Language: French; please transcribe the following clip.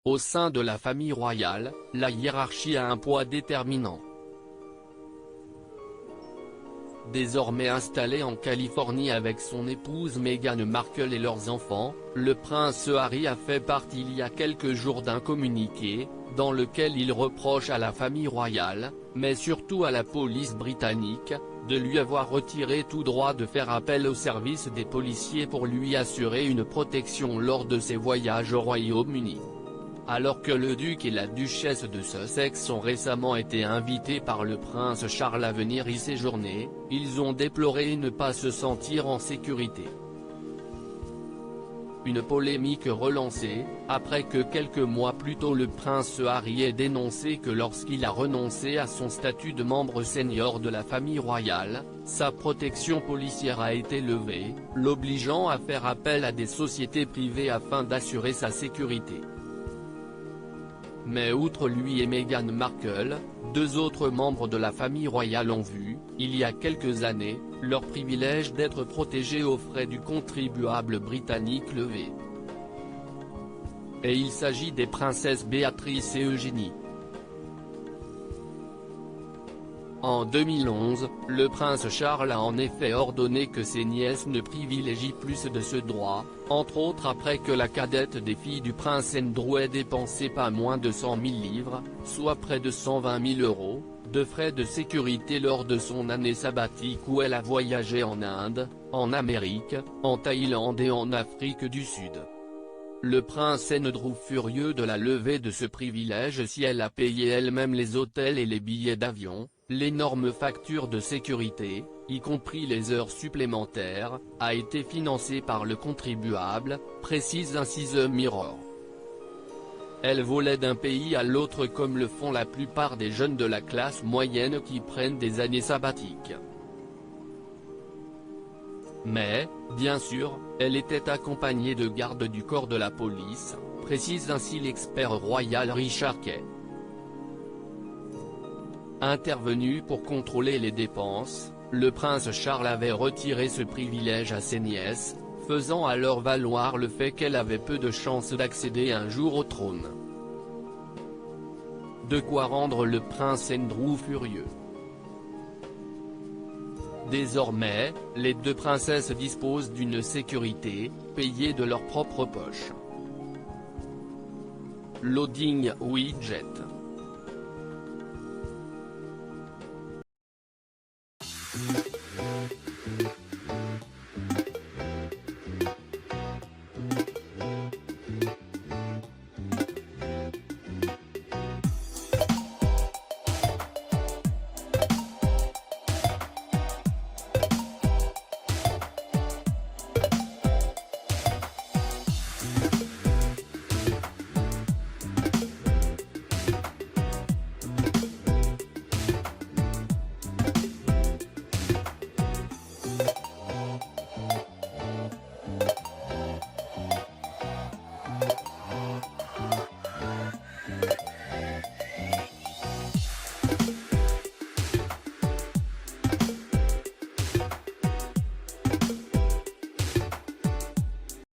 Au sein de la famille royale, la hiérarchie a un poids déterminant. Désormais installé en Californie avec son épouse Meghan Markle et leurs enfants, le prince Harry a fait partie il y a quelques jours d'un communiqué, dans lequel il reproche à la famille royale, mais surtout à la police britannique, de lui avoir retiré tout droit de faire appel au service des policiers pour lui assurer une protection lors de ses voyages au Royaume-Uni. Alors que le duc et la duchesse de Sussex ont récemment été invités par le prince Charles à venir y séjourner, ils ont déploré ne pas se sentir en sécurité. Une polémique relancée, après que quelques mois plus tôt le prince Harry ait dénoncé que lorsqu'il a renoncé à son statut de membre senior de la famille royale, sa protection policière a été levée, l'obligeant à faire appel à des sociétés privées afin d'assurer sa sécurité. Mais outre lui et Meghan Markle, deux autres membres de la famille royale ont vu, il y a quelques années, leur privilège d'être protégés aux frais du contribuable britannique levé. Et il s'agit des princesses Béatrice et Eugénie. En 2011, le prince Charles a en effet ordonné que ses nièces ne privilégient plus de ce droit, entre autres après que la cadette des filles du prince Andrew ait dépensé pas moins de 100 000 livres, soit près de 120 000 €, de frais de sécurité lors de son année sabbatique où elle a voyagé en Inde, en Amérique, en Thaïlande et en Afrique du Sud. Le prince Andrew furieux de la levée de ce privilège si elle a payé elle-même les hôtels et les billets d'avion, l'énorme facture de sécurité, y compris les heures supplémentaires, a été financée par le contribuable, précise ainsi The Mirror. Elle volait d'un pays à l'autre comme le font la plupart des jeunes de la classe moyenne qui prennent des années sabbatiques. Mais, bien sûr, elle était accompagnée de gardes du corps de la police, précise ainsi l'expert royal Richard Kay. Intervenu pour contrôler les dépenses, le prince Charles avait retiré ce privilège à ses nièces, faisant alors valoir le fait qu'elle avait peu de chances d'accéder un jour au trône. De quoi rendre le prince Andrew furieux. Désormais, les deux princesses disposent d'une sécurité, payée de leur propre poche. Loading Widget.